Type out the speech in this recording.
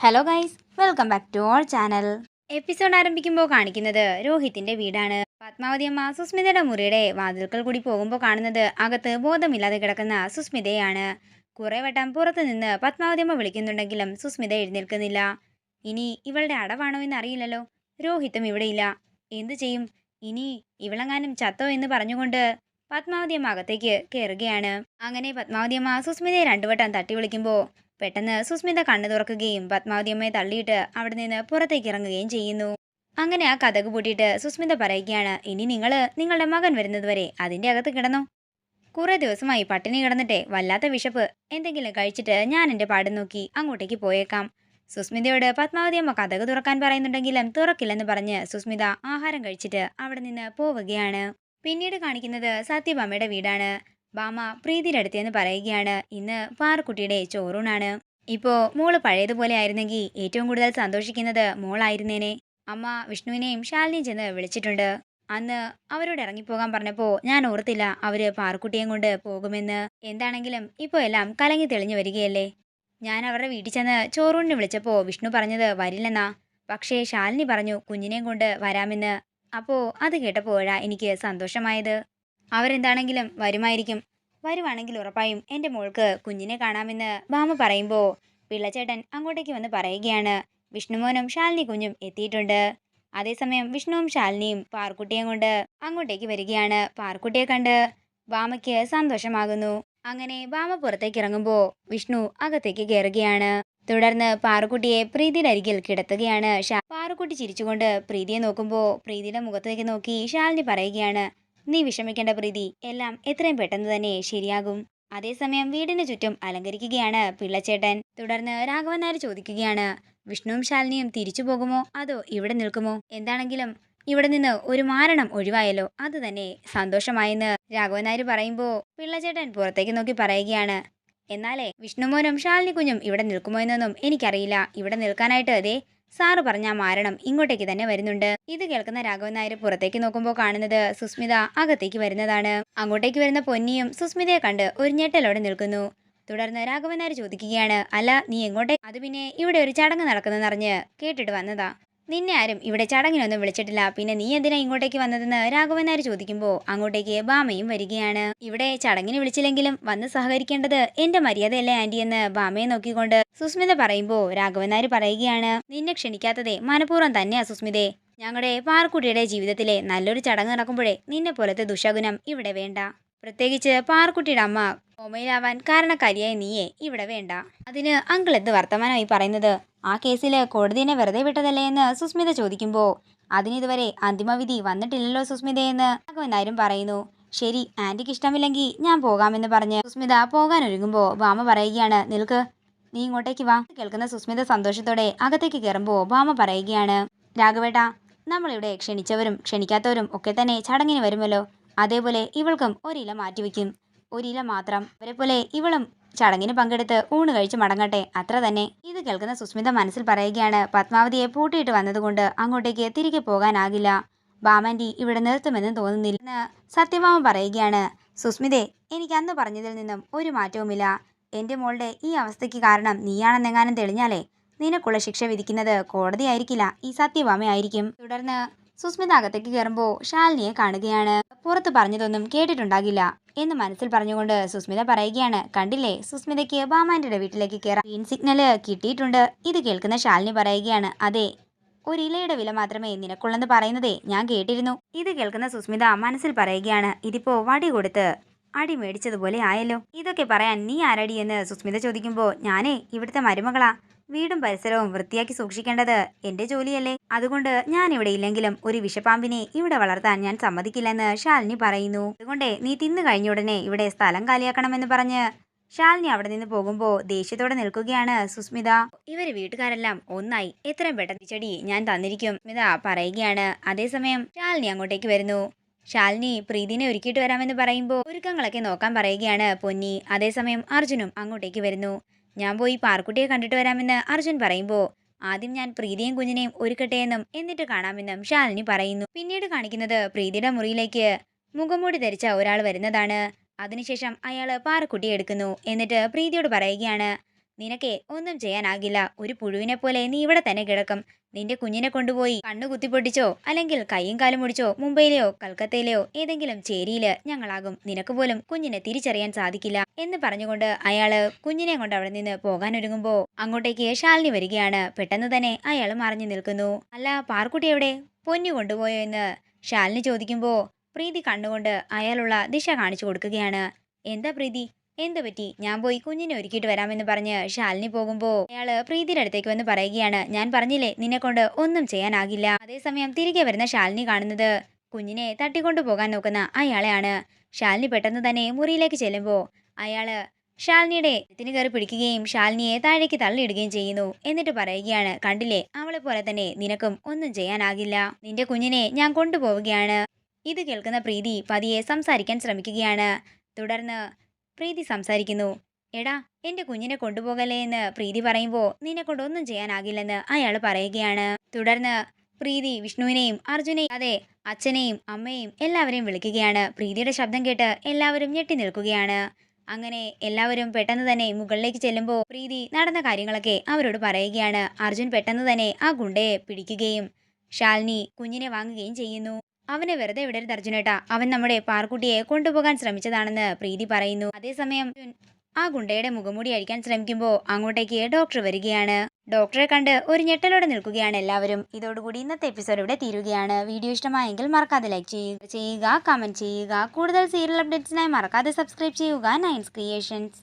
Hello guys, welcome back to our channel. Episode ആരംഭിക്കുമ്പോൾ കാണിക്കുന്നത് രോഹിത്തിന്റെ വീടാണ്. പത്മാവതി അമ്മ സുസ്മിതയുടെ മുറിയുടെ വാതിൽക്കൽ കൂടി പോകുമ്പോൾ കാണുന്നത് അകത്ത് ബോധമില്ലാതെ കിടക്കുന്ന സുസ്മിതയാണ്. കുറെ വട്ടം പുറത്തു നിന്ന് പത്മാവതി അമ്മ വിളിക്കുന്നുണ്ടെങ്കിലും സുസ്മിത എഴുന്നേൽക്കുന്നില്ല. ഇനി ഇവളുടെ അടവാണോ എന്ന് അറിയില്ലല്ലോ. രോഹിത്തും ഇവിടെയില്ല. എന്തു ചെയ്യും? ഇനി ഇവളെങ്ങാനും ചത്തോ എന്ന് പറഞ്ഞുകൊണ്ട് പത്മാവതി അമ്മ അകത്തേക്ക് കയറുകയാണ്. അങ്ങനെ പത്മാവതി അമ്മ സുസ്മിതയെ രണ്ടുവട്ടം തട്ടി വിളിക്കുമ്പോൾ പെട്ടെന്ന് സുസ്മിത കണ്ണു തുറക്കുകയും പത്മാവതി അമ്മയെ തള്ളിയിട്ട് അവിടെ നിന്ന് പുറത്തേക്ക് ഇറങ്ങുകയും ചെയ്യുന്നു. അങ്ങനെ ആ കതക് പൂട്ടിയിട്ട് സുസ്മിത പറയുകയാണ്, ഇനി നിങ്ങളുടെ മകൻ വരുന്നതുവരെ അതിൻ്റെ അകത്ത് കിടന്നോ. കുറേ ദിവസമായി പട്ടിണി കിടന്നിട്ടേ വല്ലാത്ത വിശപ്പ്. എന്തെങ്കിലും കഴിച്ചിട്ട് ഞാൻ എൻ്റെ പാടും നോക്കി അങ്ങോട്ടേക്ക് പോയേക്കാം. സുസ്മിതയോട് പത്മാവതി അമ്മ കതക് തുറക്കാൻ പറയുന്നുണ്ടെങ്കിലും തുറക്കില്ലെന്ന് പറഞ്ഞ് സുസ്മിത ആഹാരം കഴിച്ചിട്ട് അവിടെ നിന്ന് പോവുകയാണ്. പിന്നീട് കാണിക്കുന്നത് സത്യഭാമയുടെ വീടാണ്. ബാമ പ്രീതിയുടെ അടുത്തെന്ന് പറയുകയാണ്, ഇന്ന് പാറുക്കുട്ടിയുടെ ചോറൂണാണ്. ഇപ്പോൾ മോള് പഴയതുപോലെ ആയിരുന്നെങ്കിൽ ഏറ്റവും കൂടുതൽ സന്തോഷിക്കുന്നത് മോളായിരുന്നേനെ. അമ്മ വിഷ്ണുവിനെയും ശാലിനിയും ചെന്ന് വിളിച്ചിട്ടുണ്ട്. അന്ന് അവരോട് ഇറങ്ങിപ്പോകാൻ പറഞ്ഞപ്പോൾ ഞാൻ ഓർത്തില്ല അവര് പാറുക്കുട്ടിയെയും കൊണ്ട് പോകുമെന്ന്. എന്താണെങ്കിലും ഇപ്പോൾ എല്ലാം കലങ്ങി തെളിഞ്ഞു വരികയല്ലേ. ഞാൻ അവരുടെ വീട്ടിൽ ചെന്ന് ചോറൂണിന് വിളിച്ചപ്പോൾ വിഷ്ണു പറഞ്ഞത് വരില്ലെന്നാ. പക്ഷേ ശാലിനി പറഞ്ഞു കുഞ്ഞിനെയും കൊണ്ട് വരാമെന്ന്. അപ്പോൾ അത് കേട്ടപ്പോഴാ എനിക്ക് സന്തോഷമായത്. അവരെന്താണെങ്കിലും വരുമായിരിക്കും. വരുവാണെങ്കിൽ ഉറപ്പായും എൻ്റെ മോൾക്ക് കുഞ്ഞിനെ കാണാമെന്ന് ഭാമ പറയുമ്പോൾ പിള്ളച്ചേട്ടൻ അങ്ങോട്ടേക്ക് വന്ന് പറയുകയാണ്, വിഷ്ണുമോനും ശാലിനി കുഞ്ഞും എത്തിയിട്ടുണ്ട്. അതേസമയം വിഷ്ണുവും ശാലിനിയും പാർക്കുട്ടിയെ കൊണ്ട് അങ്ങോട്ടേക്ക് വരികയാണ്. പാർക്കുട്ടിയെ കണ്ട് ഭാമയ്ക്ക് സന്തോഷമാകുന്നു. അങ്ങനെ ഭാമ പുറത്തേക്ക് ഇറങ്ങുമ്പോൾ വിഷ്ണു അകത്തേക്ക് കയറുകയാണ്. തുടർന്ന് പാറുക്കുട്ടിയെ പ്രീതിയുടെ അരികിൽ കിടത്തുകയാണ്. പാറുക്കുട്ടി ചിരിച്ചുകൊണ്ട് പ്രീതിയെ നോക്കുമ്പോൾ പ്രീതിയുടെ മുഖത്തേക്ക് നോക്കി ശാലിനി പറയുകയാണ്, നീ വിഷമിക്കേണ്ട പ്രീതി, എല്ലാം എത്രയും പെട്ടെന്ന് തന്നെ ശരിയാകും. അതേസമയം വീടിന് ചുറ്റും അലങ്കരിക്കുകയാണ് പിള്ളച്ചേട്ടൻ. തുടർന്ന് രാഘവൻ നായർ ചോദിക്കുകയാണ്, വിഷ്ണുവും ശാലിനിയും തിരിച്ചു പോകുമോ അതോ ഇവിടെ നിൽക്കുമോ? എന്താണെങ്കിലും ഇവിടെ നിന്ന് ഒരു മാരണം ഒഴിവായല്ലോ, അത് തന്നെ സന്തോഷമായെന്ന് രാഘവൻ നായർ പറയുമ്പോൾ പിള്ളച്ചേട്ടൻ പുറത്തേക്ക് നോക്കി പറയുകയാണ്, എന്നാലേ വിഷ്ണുമോനും ശാലിനി കുഞ്ഞും ഇവിടെ നിൽക്കുമോ എന്നൊന്നും എനിക്കറിയില്ല. ഇവിടെ നിൽക്കാനായിട്ട് അതേ സാറ് പറഞ്ഞ മാരണം ഇങ്ങോട്ടേക്ക് തന്നെ വരുന്നുണ്ട്. ഇത് കേൾക്കുന്ന രാഘവൻ നായർ പുറത്തേക്ക് നോക്കുമ്പോൾ കാണുന്നത് സുസ്മിത അകത്തേക്ക് വരുന്നതാണ്. അങ്ങോട്ടേക്ക് വരുന്ന പൊന്നിയും സുസ്മിതയെ കണ്ട് ഒരു ഞെട്ടലോടെ നിൽക്കുന്നു. തുടർന്ന് രാഘവൻ നായർ ചോദിക്കുകയാണ്, അല്ല നീ എങ്ങോട്ടേ? അത് പിന്നെ ഇവിടെ ഒരു ചടങ്ങ് നടക്കുന്നതെന്നറിഞ്ഞ് കേട്ടിട്ട് വന്നതാ. നിന്നെ ആരും ഇവിടെ ചടങ്ങിനൊന്നും വിളിച്ചിട്ടില്ല, പിന്നെ നീ എന്തിനാ ഇങ്ങോട്ടേക്ക് വന്നതെന്ന് രാഘവൻ നായർ ചോദിക്കുമ്പോൾ അങ്ങോട്ടേക്ക് ബാമയും വരികയാണ്. ഇവിടെ ചടങ്ങിന് വിളിച്ചില്ലെങ്കിലും വന്ന് സഹകരിക്കേണ്ടത് എന്റെ മര്യാദയല്ലേ ആന്റി എന്ന് ബാമയെ നോക്കിക്കൊണ്ട് സുസ്മിത പറയുമ്പോൾ രാഘവൻ നായർ പറയുകയാണ്, നിന്നെ ക്ഷണിക്കാത്തതേ മനഃപൂർവ്വം തന്നെയാ സുസ്മിതേ. ഞങ്ങളുടെ പാർക്കുട്ടിയുടെ ജീവിതത്തിലെ നല്ലൊരു ചടങ്ങ് നടക്കുമ്പോഴേ നിന്നെ പോലത്തെ ദുശകുനം ഇവിടെ വേണ്ട. പ്രത്യേകിച്ച് പാർക്കുട്ടിയുടെ അമ്മ കോമയിലാവാൻ കാരണക്കാരിയായ നീയെ ഇവിടെ വേണ്ട. അതിന് അങ്കിൾ എന്ത് വർത്തമാനമായി പറയുന്നത്? ആ കേസിൽ കോടതിനെ വെറുതെ വിട്ടതല്ലേ എന്ന് സുസ്മിത ചോദിക്കുമ്പോൾ അതിനിതുവരെ അന്തിമവിധി വന്നിട്ടില്ലല്ലോ സുസ്മിതയെന്ന് രാഘവൻ നായരും പറയുന്നു. ശരി, ആന്റിക്ക് ഇഷ്ടമില്ലെങ്കിൽ ഞാൻ പോകാമെന്ന് പറഞ്ഞ് സുസ്മിത പോകാൻ ഒരുങ്ങുമ്പോൾ ഭാമ പറയുകയാണ്, നിൽക്ക്, നീ ഇങ്ങോട്ടേക്ക് വാ. കേൾക്കുന്ന സുസ്മിത സന്തോഷത്തോടെ അകത്തേക്ക് കയറുമ്പോൾ ഭാമ പറയുകയാണ്, രാഘവേട്ട, നമ്മളിവിടെ ക്ഷണിച്ചവരും ക്ഷണിക്കാത്തവരും ഒക്കെ തന്നെ ചടങ്ങിന് വരുമല്ലോ. അതേപോലെ ഇവൾക്കും ഒരില മാറ്റിവെക്കും. ഒരില മാത്രം. അവരെ പോലെ ഇവളും ചടങ്ങിന് പങ്കെടുത്ത് ഊണ് കഴിച്ച് മടങ്ങട്ടെ, അത്ര തന്നെ. ഇത് കേൾക്കുന്ന സുസ്മിത മനസ്സിൽ പറയുകയാണ്, പത്മാവതിയെ പൂട്ടിയിട്ട് വന്നതുകൊണ്ട് അങ്ങോട്ടേക്ക് തിരികെ പോകാനാകില്ല. ബാമാൻറ്റി ഇവിടെ നിർത്തുമെന്ന് തോന്നുന്നില്ല എന്ന് സത്യഭാമ പറയുകയാണ്. സുസ്മിതേ, എനിക്ക് അന്ന് പറഞ്ഞതിൽ നിന്നും ഒരു മാറ്റവുമില്ല. എൻ്റെ മോളുടെ ഈ അവസ്ഥയ്ക്ക് കാരണം നീയാണെന്നെങ്ങാനും തെളിഞ്ഞാലേ നിനക്കുള്ള ശിക്ഷ വിധിക്കുന്നത് കോടതിയായിരിക്കില്ല, ഈ സത്യഭാമയായിരിക്കും. തുടർന്ന് സുസ്മിത അകത്തേക്ക് കയറുമ്പോൾ ശാലിനിയെ കാണുകയാണ്. പുറത്ത് പറഞ്ഞതൊന്നും കേട്ടിട്ടുണ്ടാകില്ല എന്ന് മനസ്സിൽ പറഞ്ഞുകൊണ്ട് സുസ്മിത പറയുകയാണ്, കണ്ടില്ലേ, സുസ്മിതയ്ക്ക് ബാമാൻറ്റിയുടെ വീട്ടിലേക്ക് കയറാൻ ഗ്രീൻ സിഗ്നല് കിട്ടിയിട്ടുണ്ട്. ഇത് കേൾക്കുന്ന ശാലിനി പറയുകയാണ്, അതെ, ഒരു ഇലയുടെ വില മാത്രമേ നിനക്കുള്ളെന്ന് പറയുന്നതേ ഞാൻ കേട്ടിരുന്നു. ഇത് കേൾക്കുന്ന സുസ്മിത മനസ്സിൽ പറയുകയാണ്, ഇതിപ്പോ വടി കൊടുത്ത് അടി മേടിച്ചതുപോലെ ആയല്ലോ. ഇതൊക്കെ പറയാൻ നീ ആരടി എന്ന് സുസ്മിത ചോദിക്കുമ്പോൾ ഞാനേ ഇവിടുത്തെ മരുമകളാ. വീടും പരിസരവും വൃത്തിയാക്കി സൂക്ഷിക്കേണ്ടത് എന്റെ ജോലിയല്ലേ. അതുകൊണ്ട് ഞാൻ ഇവിടെ ഇല്ലെങ്കിലും ഒരു വിഷപ്പാമ്പിനെ ഇവിടെ വളർത്താൻ ഞാൻ സമ്മതിക്കില്ലെന്ന് ശാലിനി പറയുന്നു. അതുകൊണ്ടേ നീ തിന്നു കഴിഞ്ഞ ഉടനെ ഇവിടെ സ്ഥലം കാലിയാക്കണമെന്ന് പറഞ്ഞ് ശാലിനി അവിടെ നിന്ന് പോകുമ്പോൾ ദേഷ്യത്തോടെ നിൽക്കുകയാണ് സുസ്മിത. ഇവര് വീട്ടുകാരെല്ലാം ഒന്നായി എത്രയും പെട്ടെന്ന് ചെടി ഞാൻ തന്നിരിക്കും സ്മിത പറയുകയാണ്. അതേസമയം ശാലിനി അങ്ങോട്ടേക്ക് വരുന്നു. ശാലിനി പ്രീതിനെ ഒരുക്കിയിട്ട് വരാമെന്ന് പറയുമ്പോൾ ഒരുക്കങ്ങളൊക്കെ നോക്കാൻ പറയുകയാണ് പൊന്നി. അതേസമയം അർജുനും അങ്ങോട്ടേക്ക് വരുന്നു. ഞാൻ പോയി പാർക്കുട്ടിയെ കണ്ടിട്ട് വരാമെന്ന് അർജുൻ പറയുമ്പോൾ ആദ്യം ഞാൻ പ്രീതിയും കുഞ്ഞിനെയും ഒരുക്കട്ടെ എന്നും എന്നിട്ട് കാണാമെന്നും ശാലിനി പറയുന്നു. പിന്നീട് കാണിക്കുന്നത് പ്രീതിയുടെ മുറിയിലേക്ക് മുഖംമൂടി ധരിച്ച ഒരാൾ വരുന്നതാണ്. അതിനുശേഷം അയാൾ പാറക്കുട്ടിയെ എടുക്കുന്നു. എന്നിട്ട് പ്രീതിയോട് പറയുകയാണ്, നിനക്ക് ഒന്നും ചെയ്യാനാകില്ല. ഒരു പുഴുവിനെ പോലെ നീ ഇവിടെ തന്നെ കിടക്കും. നിന്റെ കുഞ്ഞിനെ കൊണ്ടുപോയി കണ്ണു കുത്തിപ്പൊട്ടിച്ചോ അല്ലെങ്കിൽ കൈയും കാലും മുടിച്ചോ മുംബൈയിലെയോ കൽക്കത്തയിലെയോ ഏതെങ്കിലും ചേരിയില് ഞങ്ങളാകും. നിനക്ക് പോലും കുഞ്ഞിനെ തിരിച്ചറിയാൻ സാധിക്കില്ല എന്ന് പറഞ്ഞുകൊണ്ട് അയാള് കുഞ്ഞിനെ കൊണ്ട് അവിടെ നിന്ന് പോകാനൊരുങ്ങുമ്പോ അങ്ങോട്ടേക്ക് ശാലിനി വരികയാണ്. പെട്ടെന്ന് തന്നെ അയാൾ മറിഞ്ഞു നിൽക്കുന്നു. അല്ല, പാർക്കുട്ടി എവിടെ? പൊന്നു കൊണ്ടുപോയോ എന്ന് ശാലിനി ചോദിക്കുമ്പോ പ്രീതി കണ്ണുകൊണ്ട് അയാളുള്ള ദിശ കാണിച്ചു കൊടുക്കുകയാണ്. എന്താ പ്രീതി, എന്തു പറ്റി? ഞാൻ പോയി കുഞ്ഞിനെ ഒരുക്കിയിട്ട് വരാമെന്ന് പറഞ്ഞ് ശാലിനി പോകുമ്പോ അയാള് പ്രീതിയുടെ അടുത്തേക്ക് വന്ന് പറയുകയാണ്, ഞാൻ പറഞ്ഞില്ലേ നിന്നെ കൊണ്ട് ഒന്നും ചെയ്യാനാകില്ല. അതേസമയം തിരികെ വരുന്ന ശാലിനി കാണുന്നത് കുഞ്ഞിനെ തട്ടിക്കൊണ്ടു പോകാൻ നോക്കുന്ന അയാളെയാണ്. ശാലിനി പെട്ടെന്ന് തന്നെ മുറിയിലേക്ക് ചെല്ലുമ്പോ അയാള് ശാലിനിയുടെ ത്തിന് കയറി പിടിക്കുകയും ശാലിനിയെ താഴേക്ക് തള്ളിയിടുകയും ചെയ്യുന്നു. എന്നിട്ട് പറയുകയാണ്, കണ്ടില്ലേ, അവളെ പോലെ തന്നെ നിനക്കും ഒന്നും ചെയ്യാനാകില്ല. നിന്റെ കുഞ്ഞിനെ ഞാൻ കൊണ്ടുപോവുകയാണ്. ഇത് കേൾക്കുന്ന പ്രീതി പതിയെ സംസാരിക്കാൻ ശ്രമിക്കുകയാണ്. തുടർന്ന് പ്രീതി സംസാരിക്കുന്നു. എടാ, എന്റെ കുഞ്ഞിനെ കൊണ്ടുപോകല്ലേ എന്ന് പ്രീതി പറയുമ്പോൾ നിന്നെ കൊണ്ടൊന്നും ചെയ്യാനാകില്ലെന്ന് അയാൾ പറയുകയാണ്. തുടർന്ന് പ്രീതി വിഷ്ണുവിനെയും അർജുനെയും അതെ അച്ഛനെയും അമ്മയെയും എല്ലാവരെയും വിളിക്കുകയാണ്. പ്രീതിയുടെ ശബ്ദം കേട്ട് എല്ലാവരും ഞെട്ടി നിൽക്കുകയാണ്. അങ്ങനെ എല്ലാവരും പെട്ടെന്ന് തന്നെ മുകളിലേക്ക് ചെല്ലുമ്പോൾ പ്രീതി നടന്ന കാര്യങ്ങളൊക്കെ അവരോട് പറയുകയാണ്. അർജുൻ പെട്ടെന്ന് തന്നെ ആ ഗുണ്ടയെ പിടിക്കുകയും ശാലിനി കുഞ്ഞിനെ വാങ്ങുകയും ചെയ്യുന്നു. അവനെ വെറുതെ വിടരുത് അർജുനേട്ടാ, അവൻ നമ്മുടെ പാർക്കുട്ടിയെ കൊണ്ടുപോകാൻ ശ്രമിച്ചതാണെന്ന് പ്രീതി പറയുന്നു. അതേസമയം ആ ഗുണ്ടയുടെ മുഖംമൂടി അഴിക്കാൻ ശ്രമിക്കുമ്പോൾ അങ്ങോട്ടേക്ക് ഡോക്ടർ വരികയാണ്. ഡോക്ടറെ കണ്ട് ഒരു ഞെട്ടലോടെ നിൽക്കുകയാണ് എല്ലാവരും. ഇതോടുകൂടി ഇന്നത്തെ എപ്പിസോഡ് ഇവിടെ തീരുകയാണ്. വീഡിയോ ഇഷ്ടമായെങ്കിൽ മറക്കാതെ ലൈക്ക് ചെയ്യുക, കമന്റ് ചെയ്യുക. കൂടുതൽ സീരിയൽ അപ്ഡേറ്റ്സിനായി മറക്കാതെ സബ്സ്ക്രൈബ് ചെയ്യുക നയൻസ് ക്രിയേഷൻസ്.